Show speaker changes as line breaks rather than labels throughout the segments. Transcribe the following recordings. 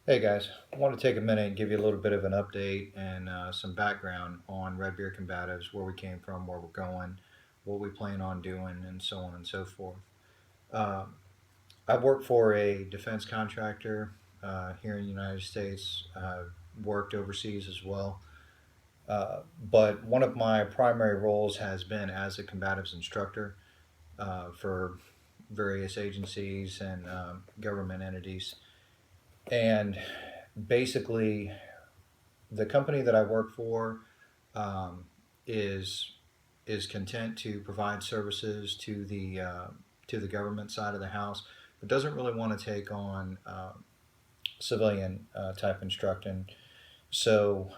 Hey guys, I want to take a minute and give you a little bit of an update and some background on Redbeard Combatives, where we came from, where we're going, what we plan on doing, and so on and so forth. Um, I work for a defense contractor here in the United States. Worked overseas as well, but one of my primary roles has been as a combatives instructor for various agencies and government entities. And basically, the company that I work for um, is is content to provide services to the government side of the house, but doesn't really want to take on civilian type instruction. So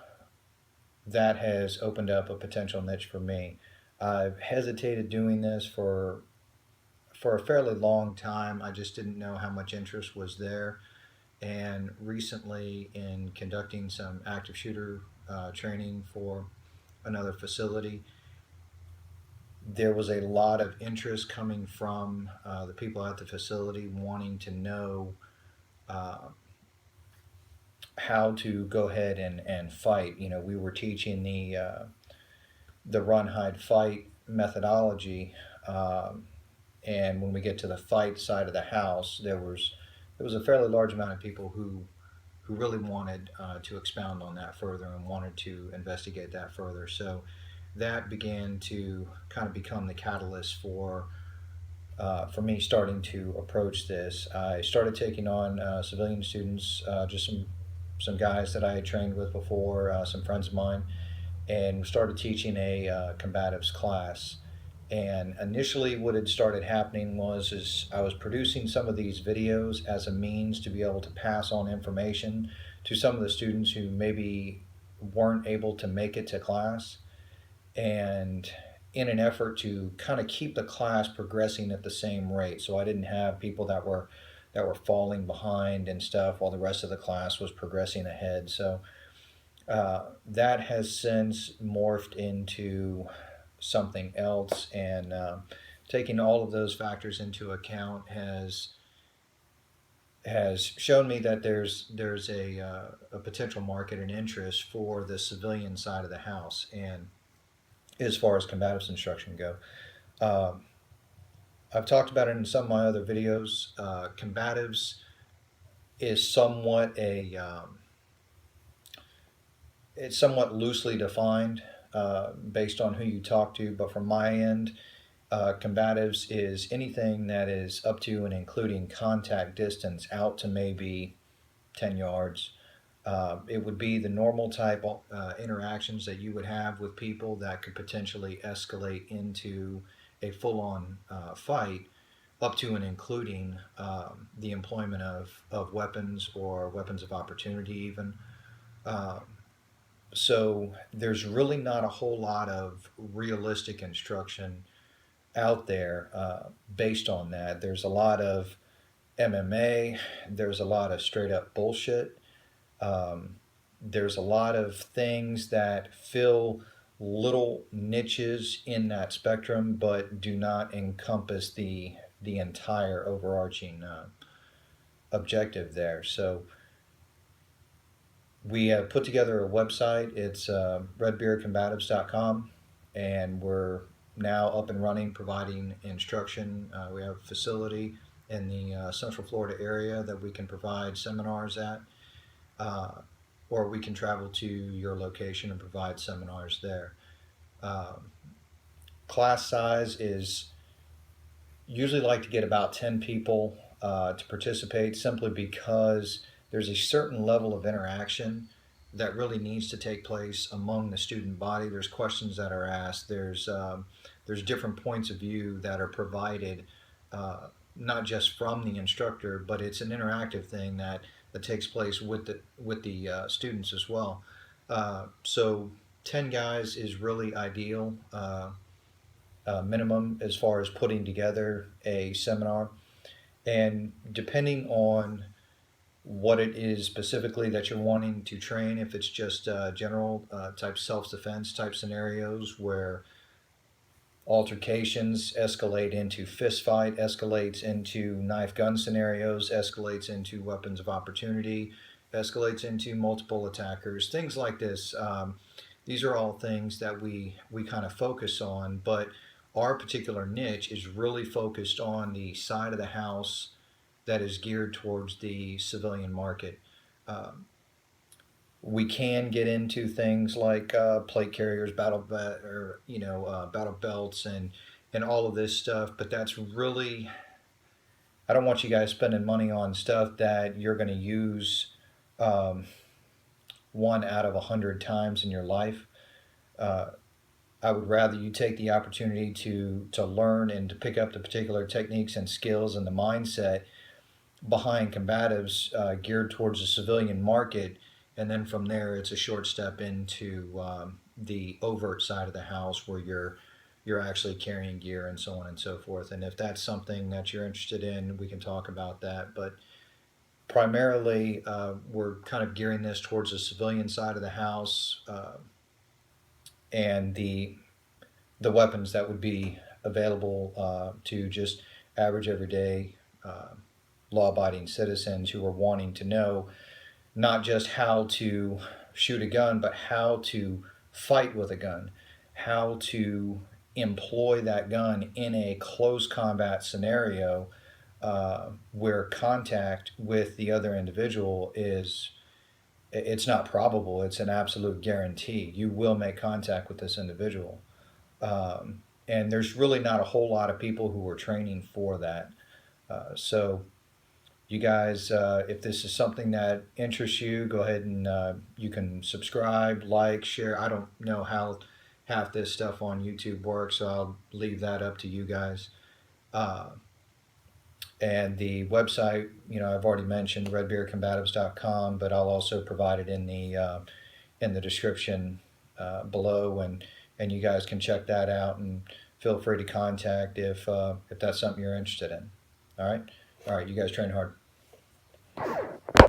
that has opened up a potential niche for me. I've hesitated doing this for a fairly long time. I just didn't know how much interest was there. And recently, in conducting some active shooter training for another facility, there was a lot of interest coming from the people at the facility wanting to know uh, how to go ahead and fight. You know, we were teaching the run, hide, fight methodology, and when we get to the fight side of the house, there was a fairly large amount of people who really wanted to expound on that further and wanted to investigate that further. So that began to kind of become the catalyst for me starting to approach this. I started taking on civilian students, just some guys that I had trained with before, some friends of mine, and started teaching a combatives class. And initially, what had started happening was is I was producing some of these videos as a means to be able to pass on information to some of the students who maybe weren't able to make it to class, and in an effort to kind of keep the class progressing at the same rate. So I didn't have people that were falling behind and stuff while the rest of the class was progressing ahead. So that has since morphed into something else, and taking all of those factors into account has shown me that there's a potential market and interest for the civilian side of the house, and as far as combatives instruction go. Um, I've talked about it in some of my other videos. Combatives is it's somewhat loosely defined based on who you talk to, but from my end, combatives is anything that is up to and including contact distance out to maybe 10 yards. It would be the normal type interactions that you would have with people that could potentially escalate into a full on fight, up to and including the employment of weapons or weapons of opportunity, even. Um, so there's really not a whole lot of realistic instruction out there based on that. There's a lot of MMA, there's a lot of straight up bullshit. Um, there's a lot of things that fill little niches in that spectrum, but do not encompass the entire overarching objective there. So we have put together a website. It's redbeardcombatives.com, and we're now up and running, providing instruction. We have a facility in the Central Florida area that we can provide seminars at, uh, or we can travel to your location and provide seminars there. Um, Class size is usually like to get about 10 people to participate, simply because there's a certain level of interaction that really needs to take place among the student body. There's questions that are asked. There's different points of view that are provided, not just from the instructor, but it's an interactive thing that takes place with the students as well. So 10 guys is really ideal. Minimum as far as putting together a seminar. And depending on what it is specifically that you're wanting to train, if it's just general type self defense type scenarios where altercations escalate into fist fight, escalates into knife gun scenarios, escalates into weapons of opportunity, escalates into multiple attackers, things like this. These are all things that we kind of focus on, but our particular niche is really focused on the side of the house that is geared towards the civilian market. Um, we can get into things like plate carriers, battle belts, and all of this stuff. But that's really, I don't want you guys spending money on stuff that you're going to use um, one out of 100 times in your life. Uh, I would rather you take the opportunity to learn and to pick up the particular techniques and skills and the mindset behind combatives geared towards the civilian market, and then from there it's a short step into the overt side of the house where you're actually carrying gear and so on and so forth. And if that's something that you're interested in, we can talk about that. But primarily, we're kind of gearing this towards the civilian side of the house, and the weapons that would be available to just average everyday uh, law-abiding citizens who are wanting to know not just how to shoot a gun, but how to fight with a gun, how to employ that gun in a close combat scenario where contact with the other individual is, it's not probable, it's an absolute guarantee. You will make contact with this individual. And there's really not a whole lot of people who are training for that. So you guys, if this is something that interests you, go ahead and you can subscribe, like, share. I don't know how half this stuff on YouTube works, so I'll leave that up to you guys. Uh, and the website, I've already mentioned redbeardcombatives.com, but I'll also provide it in the description below, and you guys can check that out and feel free to contact if that's something you're interested in. All right, you guys train hard.